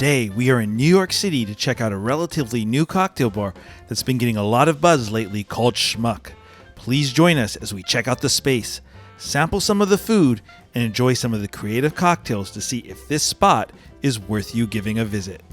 Today, we are in New York City to check out a relatively new cocktail bar that's been getting a lot of buzz lately called Schmuck. Please join us as we check out the space, sample some of the food, and enjoy some of the creative cocktails to see if this spot is worth you giving a visit.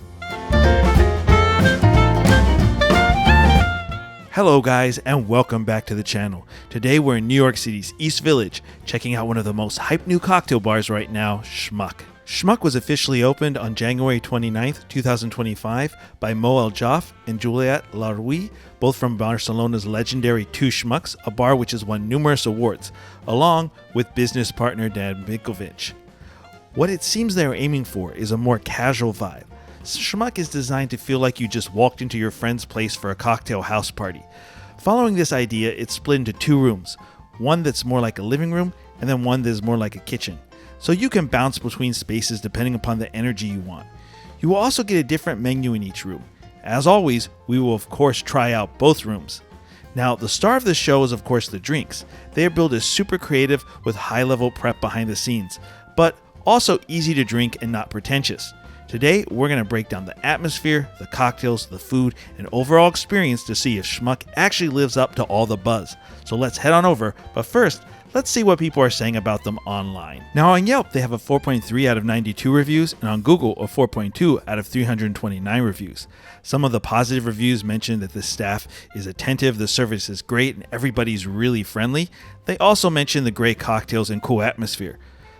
Hello guys, and welcome back to the channel. Today we're in New York City's East Village, checking out one of the most hyped new cocktail bars right now, Schmuck. Schmuck was officially opened on January 29th, 2025 by Aljaff and Juliette Larrouy, both from Barcelona's legendary Two Schmucks, a bar which has won numerous awards, along with business partner Dan Binkovic. What it seems they are aiming for is a more casual vibe. Schmuck is designed to feel like you just walked into your friend's place for a cocktail house party. Following this idea, it's split into two rooms, one that's more like a living room and then one that is more like a kitchen. So you can bounce between spaces depending upon the energy you want. You will also get a different menu in each room. As always, we will of course try out both rooms. Now, the star of the show is of course the drinks. They are billed as super creative with high-level prep behind the scenes, but also easy to drink and not pretentious. Today, we're going to break down the atmosphere, the cocktails, the food, and overall experience to see if Schmuck actually lives up to all the buzz. So let's head on over, but first, let's see what people are saying about them online. Now on Yelp, they have a 4.3 out of 92 reviews, and on Google, a 4.2 out of 329 reviews. Some of the positive reviews mention that the staff is attentive, the service is great, and everybody's really friendly. They also mention the great cocktails and cool atmosphere.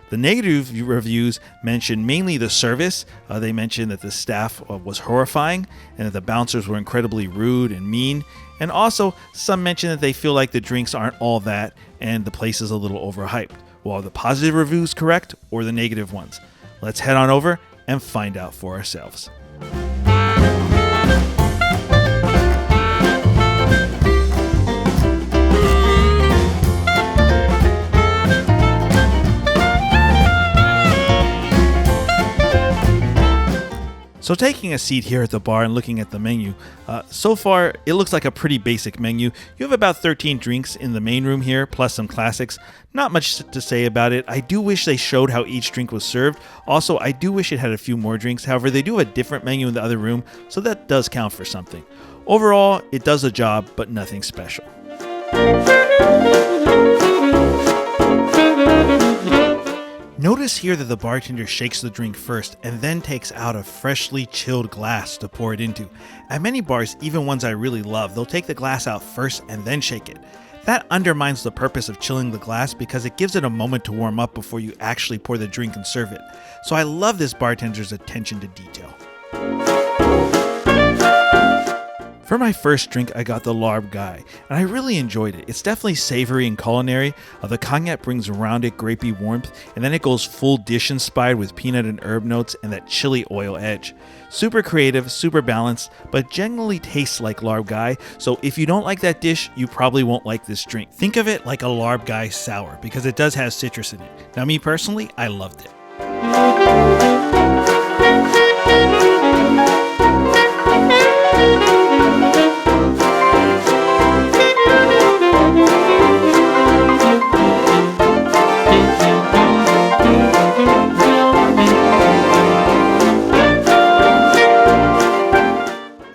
The negative reviews mention mainly the service. They mentioned that the staff was horrifying and that the bouncers were incredibly rude and mean. And also, some mention that they feel like the drinks aren't all that and the place is a little overhyped. Well, are the positive reviews correct or the negative ones? Let's head on over and find out for ourselves. So taking a seat here at the bar and looking at the menu, so far it looks like a pretty basic menu. You have about 13 drinks in the main room here, plus some classics. Not much to say about it. I do wish they showed how each drink was served. Also, I do wish it had a few more drinks. However, they do have a different menu in the other room, so that does count for something. Overall, it does a job, but nothing special. Notice here that the bartender shakes the drink first and then takes out a freshly chilled glass to pour it into. At many bars, even ones I really love, they'll take the glass out first and then shake it. That undermines the purpose of chilling the glass because it gives it a moment to warm up before you actually pour the drink and serve it. So I love this bartender's attention to detail. For my first drink, I got the Larrouy, and I really enjoyed it. It's definitely savory and culinary. The cognac brings rounded, grapey warmth, and then it goes full dish inspired with peanut and herb notes and that chili oil edge. Super creative, super balanced, but genuinely tastes like Larrouy, so if you don't like that dish, you probably won't like this drink. Think of it like a Larrouy sour, because it does have citrus in it. Now me personally, I loved it.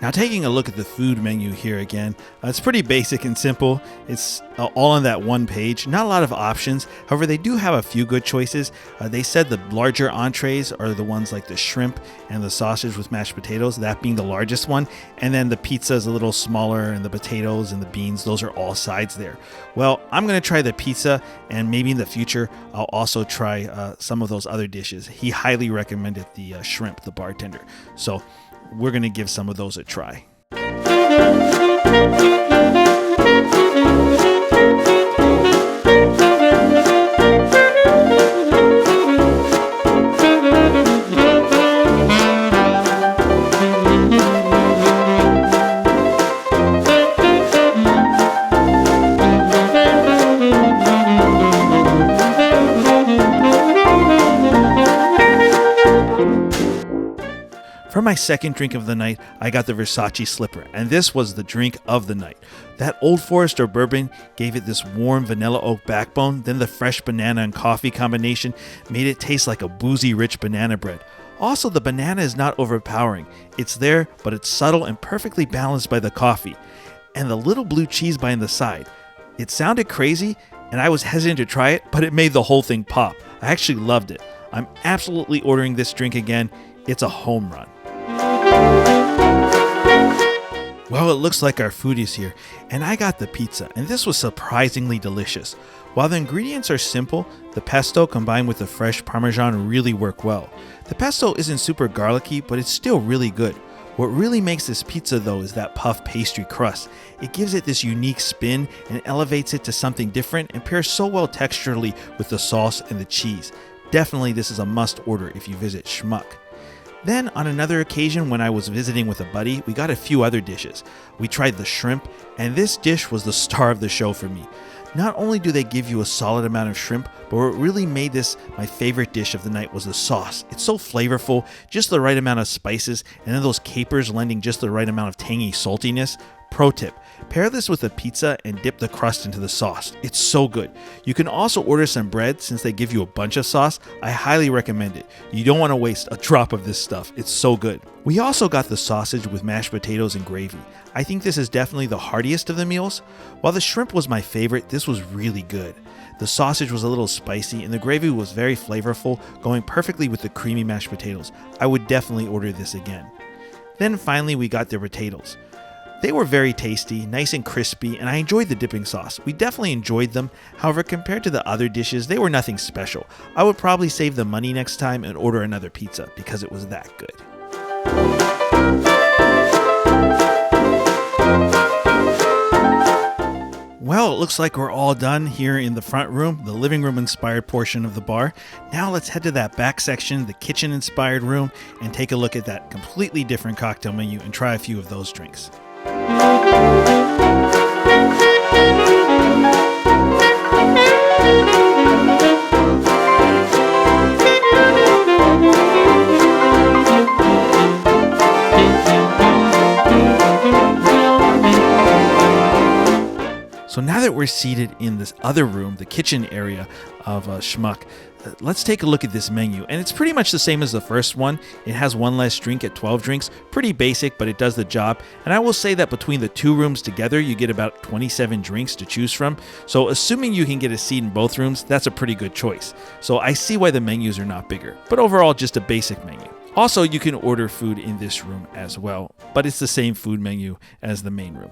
Now taking a look at the food menu here again, it's pretty basic and simple. It's all on that one page. Not a lot of options. However, they do have a few good choices. They said the larger entrees are the ones like the shrimp and the sausage with mashed potatoes, that being the largest one. And then the pizza is a little smaller, and the potatoes and the beans, those are all sides there. Well, I'm going to try the pizza, and maybe in the future, I'll also try some of those other dishes. He highly recommended the shrimp, the bartender. So we're going to give some of those a try. For my second drink of the night, I got the Versace Slipper, and this was the drink of the night. That Old Forester bourbon gave it this warm vanilla oak backbone, then the fresh banana and coffee combination made it taste like a boozy rich banana bread. Also, the banana is not overpowering. It's there, but it's subtle and perfectly balanced by the coffee. And the little blue cheese behind the side. It sounded crazy, and I was hesitant to try it, but it made the whole thing pop. I actually loved it. I'm absolutely ordering this drink again. It's a home run. Well, it looks like our food is here, and I got the pizza, and this was surprisingly delicious. While the ingredients are simple, the pesto combined with the fresh Parmesan really work well. The pesto isn't super garlicky, but it's still really good. What really makes this pizza though is that puff pastry crust. It gives it this unique spin and elevates it to something different and pairs so well texturally with the sauce and the cheese. Definitely this is a must order if you visit Schmuck. Then on another occasion when I was visiting with a buddy, we got a few other dishes. We tried the shrimp, and this dish was the star of the show for me. Not only do they give you a solid amount of shrimp, but what really made this my favorite dish of the night was the sauce. It's so flavorful, just the right amount of spices, and then those capers lending just the right amount of tangy saltiness. Pro tip, pair this with a pizza and dip the crust into the sauce. It's so good. You can also order some bread since they give you a bunch of sauce. I highly recommend it. You don't want to waste a drop of this stuff. It's so good. We also got the sausage with mashed potatoes and gravy. I think this is definitely the heartiest of the meals. While the shrimp was my favorite, this was really good. The sausage was a little spicy and the gravy was very flavorful, going perfectly with the creamy mashed potatoes. I would definitely order this again. Then finally we got their potatoes. They were very tasty, nice and crispy, and I enjoyed the dipping sauce. We definitely enjoyed them. However, compared to the other dishes, they were nothing special. I would probably save the money next time and order another pizza because it was that good. Well, it looks like we're all done here in the front room, the living room inspired portion of the bar. Now let's head to that back section, the kitchen inspired room, and take a look at that completely different cocktail menu and try a few of those drinks. So now that we're seated in this other room, the kitchen area of Schmuck, let's take a look at this menu. And it's pretty much the same as the first one. It has one less drink at 12 drinks. Pretty basic, but it does the job. And I will say that between the two rooms together, you get about 27 drinks to choose from. So assuming you can get a seat in both rooms, that's a pretty good choice. So I see why the menus are not bigger, but overall just a basic menu. Also, you can order food in this room as well, but it's the same food menu as the main room.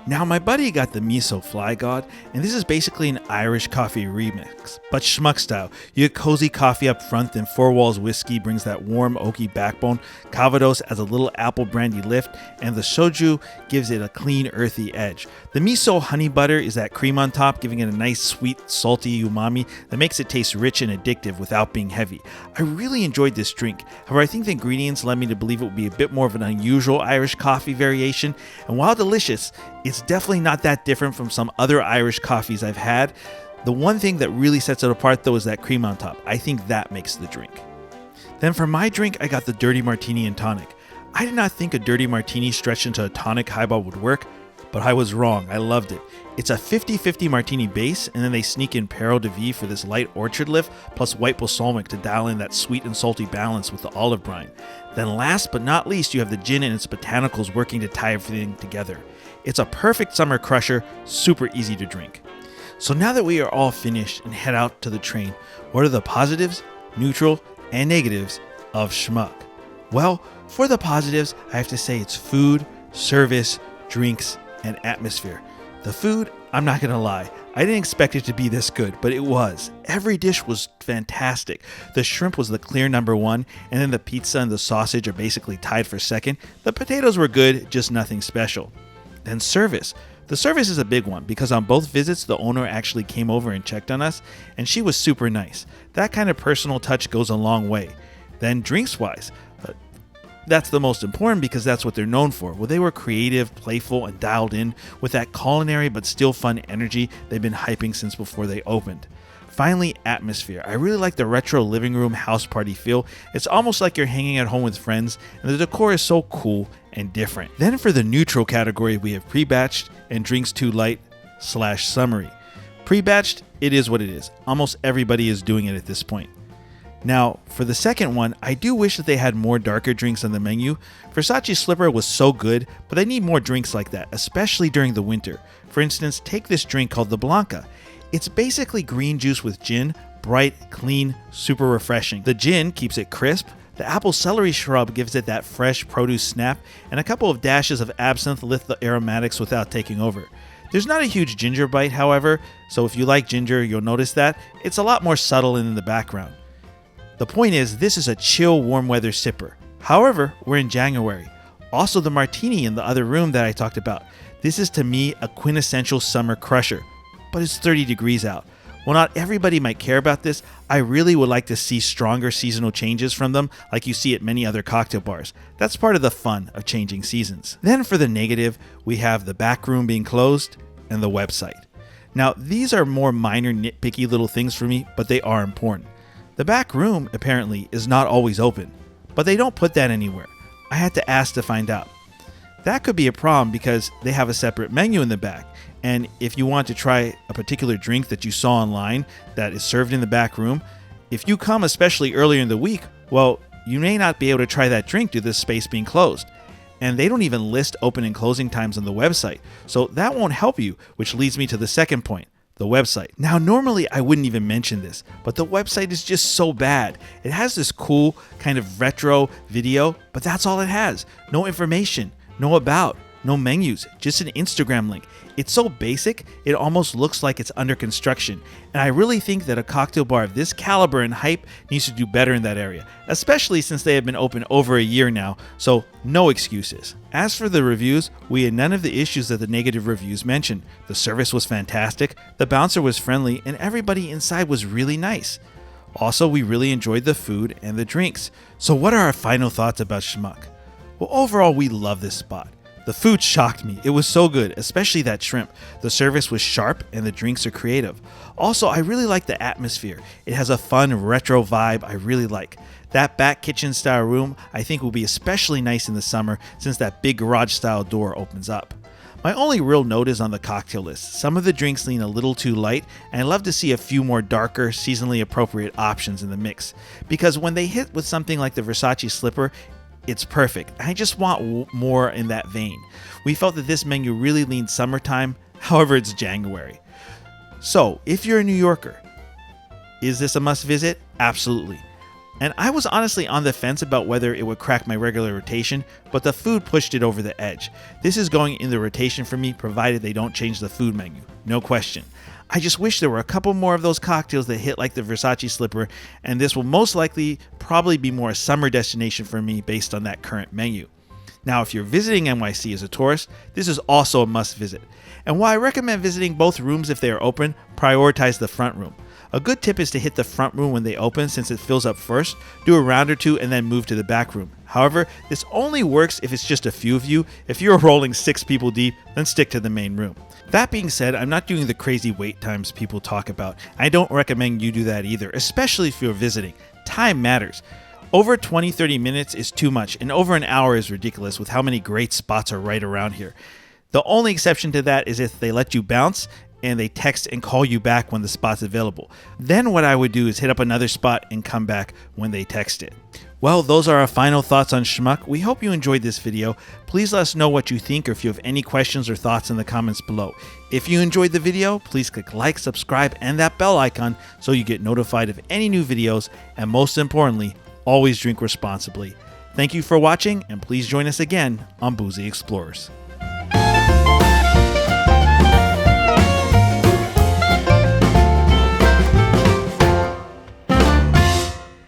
Now my buddy got the Miso Fly God, and this is basically an Irish coffee remix, but Schmuck style. You get cozy coffee up front, then Four Walls whiskey brings that warm oaky backbone, Calvados adds a little apple brandy lift, and the soju gives it a clean earthy edge. The Miso honey butter is that cream on top, giving it a nice sweet salty umami that makes it taste rich and addictive without being heavy. I really enjoyed this drink, however I think the ingredients led me to believe it would be a bit more of an unusual Irish coffee variation, and while delicious, it's definitely not that different from some other Irish coffees I've had. The one thing that really sets it apart though is that cream on top. I think that makes the drink. Then for my drink, I got the Dirty Martini and Tonic. I did not think a Dirty Martini stretched into a tonic highball would work, but I was wrong. I loved it. It's a 50-50 martini base, and then they sneak in Perro de Vie for this light orchard lift, plus white balsamic to dial in that sweet and salty balance with the olive brine. Then last but not least, you have the gin and its botanicals working to tie everything together. It's a perfect summer crusher, super easy to drink. So now that we are all finished and head out to the train, what are the positives, neutral, and negatives of Schmuck? Well, for the positives, I have to say it's food, service, drinks, and atmosphere. The food, I'm not gonna lie, I didn't expect it to be this good, but it was. Every dish was fantastic. The shrimp was the clear number one, and then the pizza and the sausage are basically tied for second. The potatoes were good, just nothing special. Then service. The service is a big one because on both visits, the owner actually came over and checked on us, and she was super nice. That kind of personal touch goes a long way. Then drinks-wise, that's the most important because that's what they're known for. Well, they were creative, playful, and dialed in with that culinary but still fun energy they've been hyping since before they opened. Finally, atmosphere. I really like the retro living room house party feel. It's almost like you're hanging at home with friends, and the decor is so cool and different. Then for the neutral category, we have pre-batched and drinks too light / summery. Pre-batched, it is what it is. Almost everybody is doing it at this point. Now, for the second one, I do wish that they had more darker drinks on the menu. Versace Slipper was so good, but I need more drinks like that, especially during the winter. For instance, take this drink called the Blanca. It's basically green juice with gin, bright, clean, super refreshing. The gin keeps it crisp, the apple celery shrub gives it that fresh produce snap, and a couple of dashes of absinthe lift the aromatics without taking over. There's not a huge ginger bite, however, so if you like ginger, you'll notice that. It's a lot more subtle and in the background. The point is, this is a chill, warm weather sipper. However, we're in January. Also, the martini in the other room that I talked about. This is to me a quintessential summer crusher. But it's 30 degrees out. While not everybody might care about this, I really would like to see stronger seasonal changes from them like you see at many other cocktail bars. That's part of the fun of changing seasons. Then for the negative, we have the back room being closed and the website. Now, these are more minor nitpicky little things for me, but they are important. The back room, apparently, is not always open, but they don't put that anywhere. I had to ask to find out. That could be a problem because they have a separate menu in the back. And if you want to try a particular drink that you saw online that is served in the back room, if you come especially earlier in the week, well, you may not be able to try that drink due to the space being closed. And they don't even list open and closing times on the website. So that won't help you, which leads me to the second point, the website. Now, normally I wouldn't even mention this, but the website is just so bad. It has this cool kind of retro video, but that's all it has. No information, no about, no menus, just an Instagram link. It's so basic, it almost looks like it's under construction. And I really think that a cocktail bar of this caliber and hype needs to do better in that area, especially since they have been open over a year now, so no excuses. As for the reviews, we had none of the issues that the negative reviews mentioned. The service was fantastic, the bouncer was friendly, and everybody inside was really nice. Also, we really enjoyed the food and the drinks. So what are our final thoughts about Schmuck? Well, overall, we love this spot. The food shocked me. It was so good, especially that shrimp. The service was sharp and the drinks are creative. Also, I really like the atmosphere. It has a fun retro vibe I really like. That back kitchen style room I think will be especially nice in the summer since that big garage style door opens up. My only real note is on the cocktail list. Some of the drinks lean a little too light, and I'd love to see a few more darker, seasonally appropriate options in the mix. Because when they hit with something like the Versace Slipper, it's perfect. I just want more in that vein. We felt that this menu really leaned summertime, however it's January. So, if you're a New Yorker, is this a must visit? Absolutely. And I was honestly on the fence about whether it would crack my regular rotation, but the food pushed it over the edge. This is going in the rotation for me, provided they don't change the food menu. No question. I just wish there were a couple more of those cocktails that hit like the Versace Slipper, and this will most likely probably be more a summer destination for me based on that current menu. Now, if you're visiting NYC as a tourist, this is also a must visit. And while I recommend visiting both rooms if they are open, prioritize the front room. A good tip is to hit the front room when they open since it fills up first, do a round or two, and then move to the back room. However, this only works if it's just a few of you. If you're rolling 6 people deep, then stick to the main room. That being said, I'm not doing the crazy wait times people talk about. I don't recommend you do that either, especially if you're visiting. Time matters. Over 20-30 minutes is too much, and over an hour is ridiculous with how many great spots are right around here. The only exception to that is if they let you bounce and they text and call you back when the spot's available. Then what I would do is hit up another spot and come back when they text it. Well, those are our final thoughts on Schmuck. We hope you enjoyed this video. Please let us know what you think or if you have any questions or thoughts in the comments below. If you enjoyed the video, please click like, subscribe, and that bell icon so you get notified of any new videos, and most importantly, always drink responsibly. Thank you for watching, and please join us again on Boozy Explorers.